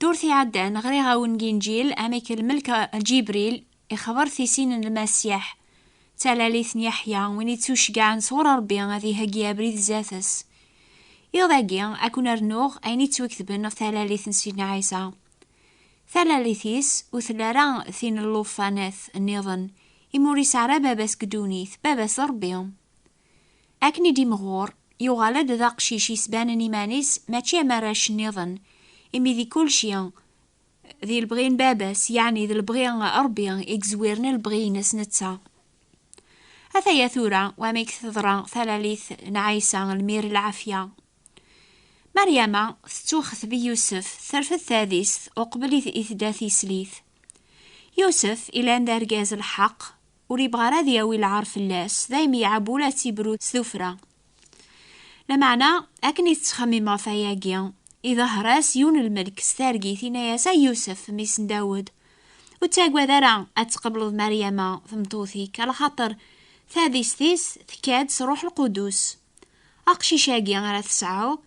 دورتي عدان غريغا ونجينجيل أميك الملك جبريل يخبر ثيسين المسيح تلاليث يحيى وين يتوشقع نصور ربي غادي هاقيا بريد زاتس يضاقيا أكون رنوغ أين يتوكتبن في تلاليث سيدنا عيسى ثلاليثيس وثلارا ثين اللوفاناث النظن إموريس على باباس قدونيث باباس ربيهم أكني دي مغور يغالد ذا قشيش يسبان نيمانيس ماشي مراش النظن إمي ذي كل شيء ذي البغين باباس يعني ذي البغين ربي إكزويرن البغين نتسا هذا يثورا وميك ثضرا ثلاليث نعيسى المير العافية مريم تتوخث بيوسف ثرف الثالث وقبل إثداثي سليث يوسف إلى أن درجاز الحق وريبغا راذي يوي العرف اللاس ذايم يعبولا تيبرو سفرة لمعنى أكني تخمم فياقيا إذا هراس يون الملك ستارجي ثناياسا يوسف ميس داود وتاقوى ذرا أتقبل مريم ثمطوثيك على خاطر ثاديس ثيس ثكاد سروح القدوس أقشي شاقي غير تسعو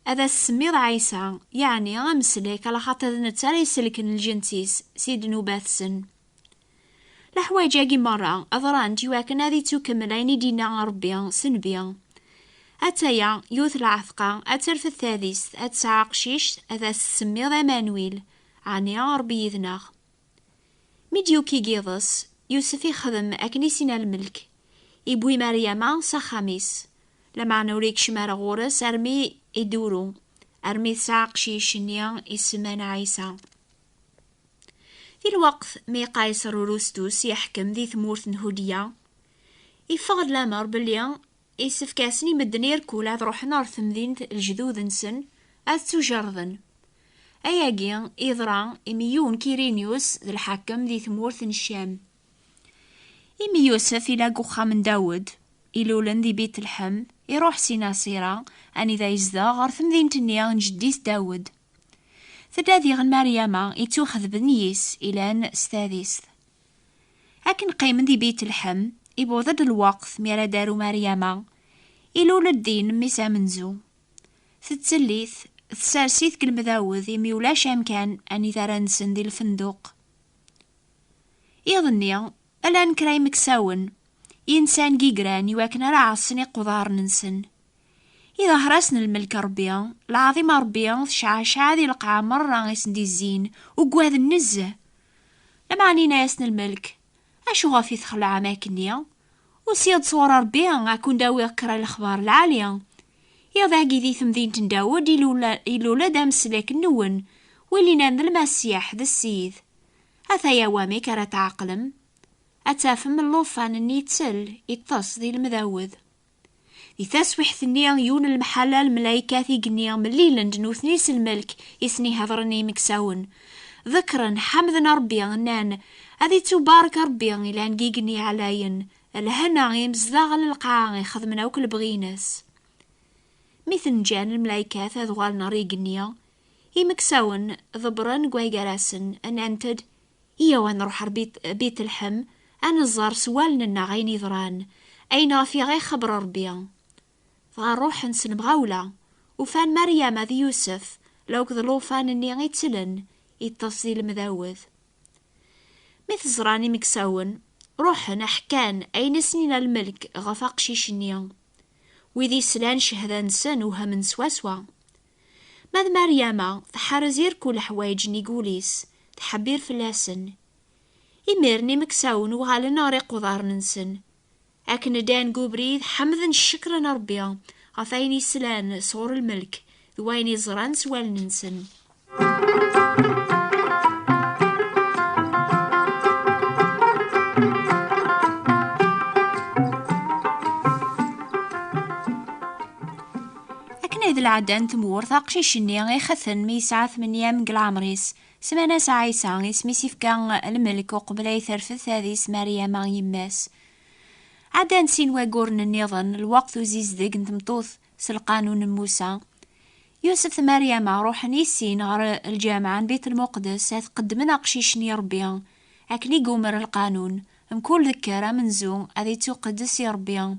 هذا السميض عيسى يعني غمسلك على خاطر نتساري يسلكن الجنسيس سيد نوباثسن لحواجاقي مرة أضران جواكن هذي تكملين دينا ربيا سنبيا أتايا يوث العثقة أترف الثالث أتسعى قشيش هذا السميض مانويل عني ربي يذنغ ميديوكي جيضس يوسف يخدم أكنيسين الملك يبوي مريم سخاميس لما نوريك شمار غورس أرمي يدورو أرمي ساق شيشنيا اسمان عيسى في الوقت مي قيصر وروستوس يحكم ذي ثمورث هودية يفقد الأمر بلي يسف كاسني مدنير كولا تروح نار ثمذين الجذوذ نسن أتجرذن أياقي إذرا إميون كيرينيوس ذي الحكم ذي ثمورث الشام إمي يوسف إلى خام داود إلولن ذي بيت الحم يروح سيناصيرا أني ذا يزدا غار ثمذين تنيا جديس داود ثلاثي غن مريم يتوخذ بنيس إلى ستاذيس لكن قيمن ذي بيت الحم إبو ضد الوقت ميرا دارو مريم إلول الدين ميسا منزو تتسليث تسارسيث كالمذاوذ يميولاش أمكان أني ذا نسن ذي الفندق يظني الآن كراي مكساون إنسان جيجران يواكن رعصني قضار ننسن إذا هرسنا الملك ربيا العظيم ربيا شعا ذي القاع مرة يسندي الزين وقواذ النزه لما عنينا يسن الملك أشو غافي تخلع أماكنيا وسياد صور ربيا أكون داوي أقرأ الأخبار العالية يضاقي ذي ثمذين تنداود إلولا دام سلاك النون واللي نام المسيح ذا السيد هذا يوامي كرا تعقلم أتافم اللوفان اني يتسل يتص ذي المذاوذ ذي تسويح ثنيا يون المحلة الملايكة قنيا من ليلند نوثنيس الملك يسني هذرني مكساون ذكرا حمد ربيا نان هذي تبارك ربيا إلى نقيقني علاين الهنا يمزداغ للقاع يخدمنا وكل بغيناس مثل جان الملايكة ذوال ناري قنيا يمكساون ضبرن قويقراسن أن أنتد إيا نروح بيت الحم أنا الزار سوالنا الناغين يضران أين في غي خبر ربيا فغنروح نسن بغاولة وفان مريم ذي يوسف لو كذلو فان اني غيتسلن يتصل المذاوذ مثل زراني مكساون روحنا حكان أين سنين الملك غفاق شيشنيا وذي سلان شهدان سن وهم سواسوا ماذ مريم تحرزير كل حوايج نيقوليس تحبير فلاسن يميرني مكساون وغالنا ريق وضار ننسن أكن دان قوبريد حمذن الشكر ربيا غفايني سلان صور الملك ذويني زران سوال ننسن أكن إذ العدان تمور ثاقشي شني غيخثن ميسعة 8 من قلعمريس سمانا سعيسا اسمي سيفكا الملك وقبل يثرفث هذه مريم يماس عدا نسين واقورن النظن الوقت وزيزدق نتمطوث سالقانون موسى يوسف مريم روحن يسين غير الجامعة بيت المقدس قدمنا قشيشني ربيا أكني قومر القانون مكل ذكرى منزو أذي تقدس يا ربيا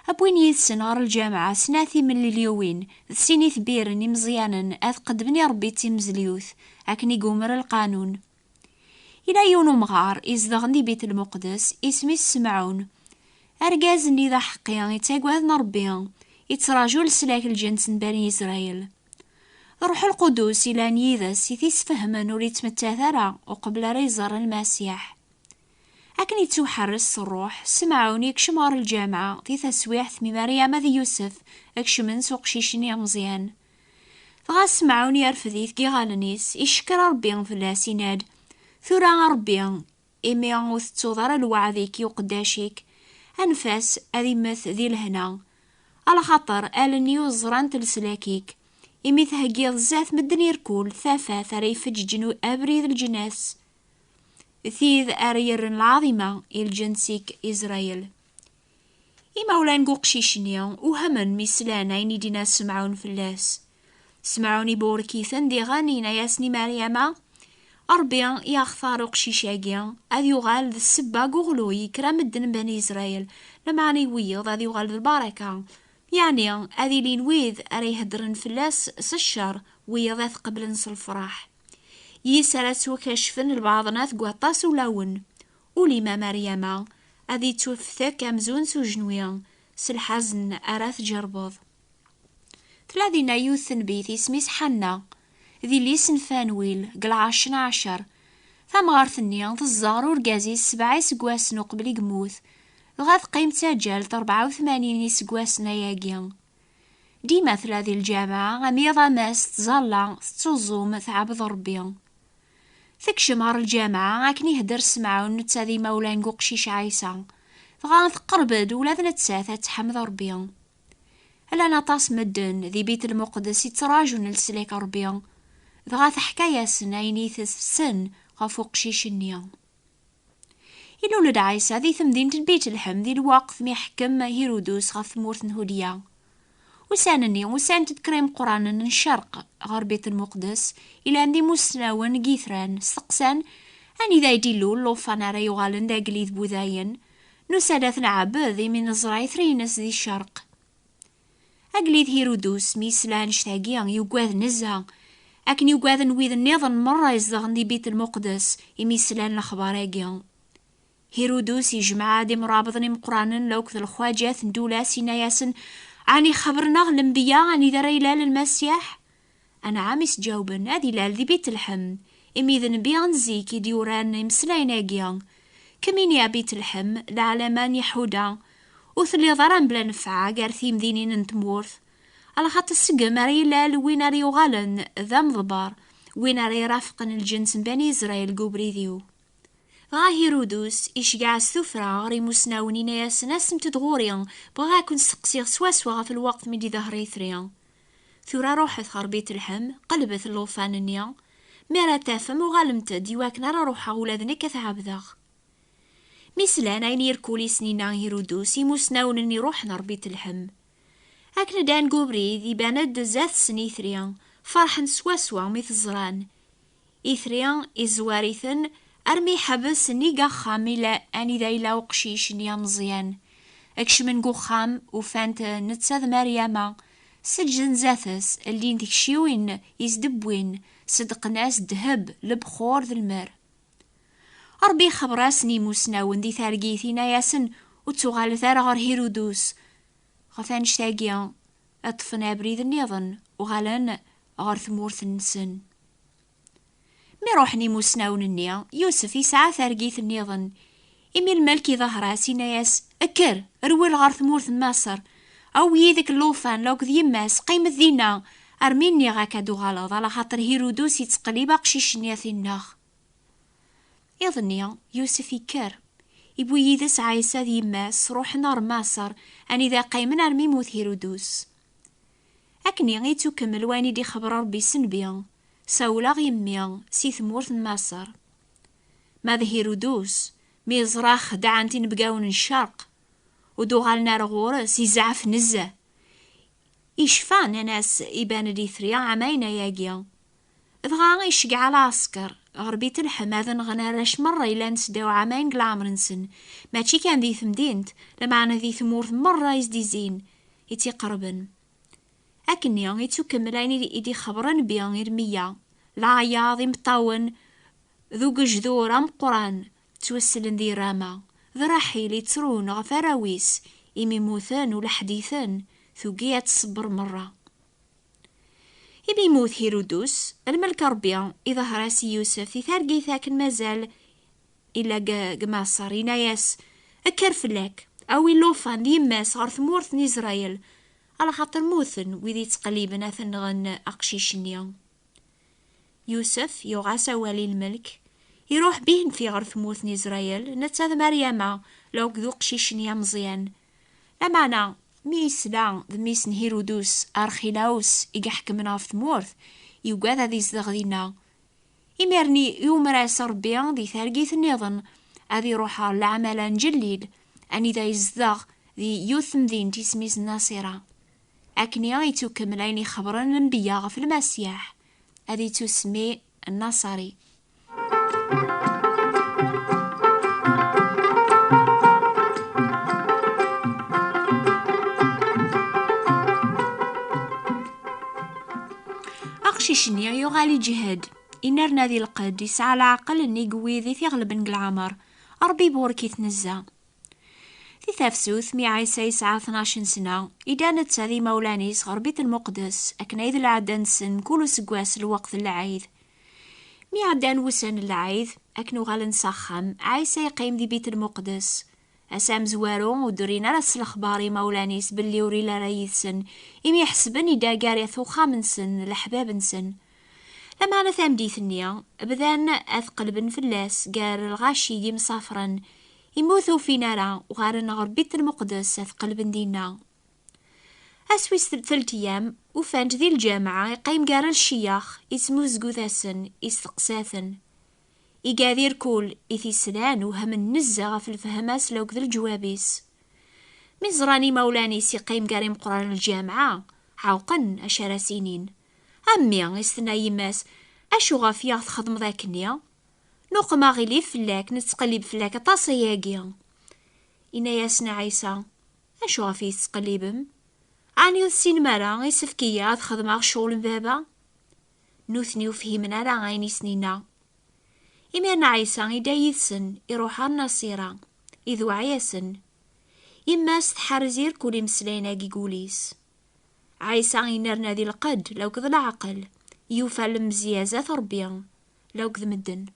أبوين يثسن غار الجامعة سناثي من اليوين سيني ثبيرني مزيانا أذ قدمني ربي تيمزليوث أكني قومر القانون. إلى يونو مغار إزدغني بيت المقدس اسمي السمعون، أرقازني ذا حقيا يتاقوذنا ربيا يتراجو لسلاك الجنس بني إسرائيل. روح القدوس إلى نيذس يتسفهما نوري تمتاثرا وقبل ريزر المسيح. أكن يتوحرس الروح سمعوني كشمار الجامعة في تسويح ثمي مريم ذي يوسف أكشمن سوق شيشني مزيان. فغا سمعوني أرفذيث كيغالنيس إشكر ربيا في اللاسيناد ثورا ربيا إمي غوث توضر الوعذيك وقداشيك أنفاس أذي مث ذي الهنا على خاطر ألني وزران تلسلاكيك إمي تهجيض زاث مدن يركول ثافا ثريفج جنو أبريد الجناس ثيذ أرير العظيمة الجنسيك إسرائيل. إما ولان قوقشيشنيا وهمن مسلانا يدينا سمعون في اللاس سمعوني بوركيثن دي غانينا ياسني مريم أربيا ياخثار قشيشاقيا أذ يغال ذا السبا قغلو يكرام الدن بني إسرائيل لمعني ويض أذ يغال ذا البركة يعني أذي لين ويذ أري هدرن في اللاس سشر ويضاث قبل نص الفرح يسالت وكشفن البعضنات قواطاس ولاون ولما مريم أذي توفثك أمزون سجنويا سالحزن أراث جربض. ثلاثين يوثن بيث اسميس حنا ذي ليسن فانويل قل 12 ثم غارثني تزار ورقازي 7 سقواسن قبل قموث غاث قيم تاجال 84 سقواسنا ياقيا. ديما ثلاثي الجامعة غميض ماس تزالا تتوزوم ثعبض ربيا. ثكشمار الجامعة أكني هدر سمعون نتاذي مولان قوقشيش عيسى فغاث قربد ولاد نتساثة تحمد ربيا. ألا نطاس مدن ذي بيت المقدس يتراجون لسليك ربيا غاث حكاية سنايني سن غفوق شيشنيا. إلو لد عيسى ذي ثمدينة البيت الحم ذي الوقت ميحكم هيرودوس غاث مورث هوديا وسانني وسان تذكريم قرآن من الشرق غير بيت المقدس إلى أندي مسناون جيثران سقسان أني ذا يدلو اللوفانا ري يغالن دا قليذ بوذاين نسادث نعب ذي من الزراي ثرينس ذي الشرق. أقليذ هيرودوس ميسلان اشتاقيا يقواذ نزها أكن يقواذ نويذ النظن مرة يزدغن دي بيت المقدس يميسلان الأخباراقيا. هيرودوس يجمع دي مرابطني مقرانا لو كذا الخواجات ندولا سيناياسن عني خبرنا الانبياء عني ذا ريلال المسيح. أنا عامس جاوبن هذي لال ذي بيت الحم إمي ذا نبيا نزيكي ديوران يمسلايناقيا كمين يا بيت الحم العلمان يحودا وثلي ضران بلا نفعا قارثي مدينين نتمورث على خاطر السقم ريلال وين ريو غالن ذا مضبار وين ري رافقن الجنس بني إسرائيل قوبريذيو. غا هيرودوس إشقاع السفرة غري مسناونين ياس ناس متدغوريا بغا كون سقسيغ سواسوا في الوقت مدي ظهري ثريا ثورا روحت خار بيت الحم قلبت اللوفاننيا ميرا تافم وغالمت ديواكنا روحا ولادني كثعبذاغ مثلا عين يركولي سنينا هيرودوس يمسناونني روحنا ربيت الحم أكن دان قبري ذي باند زاث سني ثريا فرحا سواسوا ميث الزران إثريا إزواريثن أرمي حبس نيقا خامي لا أني ذا إلا وقشيش نيا مزيان أكش من قو خام وفانت نتساذ مريم سجن زاثس اللي نتكشيوين يزدبوين صدق ناس دهب لبخور ذا المار أربي خبراسني موسناون دي ثارقيثينا ياسن وتوغال ثار غير هيرودوس غفان شتاقيا أطفنا بريد النظن وغالان غير ثمورث النسن مي روحني موسناون النيا يوسف يسعى ثارقيث النظن إمي الملكي ظهرا سيناياس أكر روي الغار ثمورث مصر أو يذك اللوفان لوك ذي ماس قيمة ذينا أرميني غاكا دو غالض على خاطر هيرودوس يتقليب أقشيش نياثي الناخ يظنيا يوسف يكر يبو يذس عيسى ذي ماس روح نار مصر أني ذا قيمن أرمي موت هيرودوس أكني غيتو كمل واني دي خبر ربي سنبيا ساولا غيميا سي ثمورث مصر ماذا هيرودوس ميزراخ دعانتين بقاون الشرق ودوغالنا رغورس يزعف نزه إشفان ناس إبان دي 3 عامين ياقيا دغا يشقع العسكر غربيت الحم هذا نغنى راش مرة إلا نسداو عامين قلامرنسن ماشي كان ذي ثمدينت لمعنى ذي ثمورث مرة يزدي زين يتي قربن أكني يتو كملاني إيدي خبرن بيان يرميا العياض مطاون ذو جذور مقران توسلن ذي راما ذي رحيل يترون غفراويس إمي موثان ولحديثان ثوقيات تصبر مرة. إبي يموت هيرودوس الملك ربيع إذا هراسي يوسف في ثارقي ثاكن مازال إلا قماصر يناياس أكرفلاك أو اللوفان دي يماس غرث مورث إسرائيل على خاطر موثن ويدي تقليبن أثن غن أقشيشنيا. يوسف يغاس والي الملك يروح بيهن في غرث موث إسرائيل نتاذ مريم لو كذو قشيشنيا مزيان لمعنى ميسلا ذميسن هيرودوس أرخيلاوس يحكمنا في ثمورث يوقاذا ذي زدغدينا إميرني يوم راس ربيان ذي ثارقيث النظن أذي روحا لعملا جليل أني ذا يزدغ ذي يوثم ذين تسميز الناصرة أكني غيتو كمليني خبرا الانبياء في المسيح أذي تسمي الناصري. أقشيشني يغالي جهاد إنرنا ذي القد يسعى العقل إني قويذي في غلب نقلعمر أربي بوركي تنزا في ثافسوث مي عيسى يسعى 12 سنة إدانت ذي مولانيس غربيت المقدس أكنايذ العدن سن كل سقواس الوقت العيد مي عدان وسن العيد أكنو غالن سخم عيسى يقيم ذي بيت المقدس أسام زوارو ودرينا راس الأخباري مولانيس باللي وريلا رايثسن إمي يحسبن إدا قاري ثوخا من سن الأحباب نسن لما أنا ثام ديثنيا بدان أثقلبن فلاس قار الغاشي يجي مسافرا يموثو في نارا وغارن غربيت المقدس أثقلبن دينا أسويس 3 أيام وفانت ذي الجامعة يقيم قار الشياخ اسمو زقوثاسن يستقساثن إيقاذير كول إثي سلان وهم النزة في الفهماس لوك ذي الجوابيس مزراني مولاني سيقيم قاريم قران الجامعة عوقن أشارة سنين أمي استنا يماس أشو غافيا تخدم ذاك النيا نقم غيلي فلاك نتقلب فلاك طاسياقيا إنا ياسنا عيسى أشو غافي تقلبم عني السين مرا يسفكيا تخدم شغل بابا نوثني وفهمنا راه عيني سنينا إميرنا عيسى إدا يثسن يروح النصيرة إذو عياسن إماس تحرزير كل مسلينا قوليس عيسى ينرنا ذي القد لو كذ العقل يوفى المزيازات ربيا لو كذ مدن.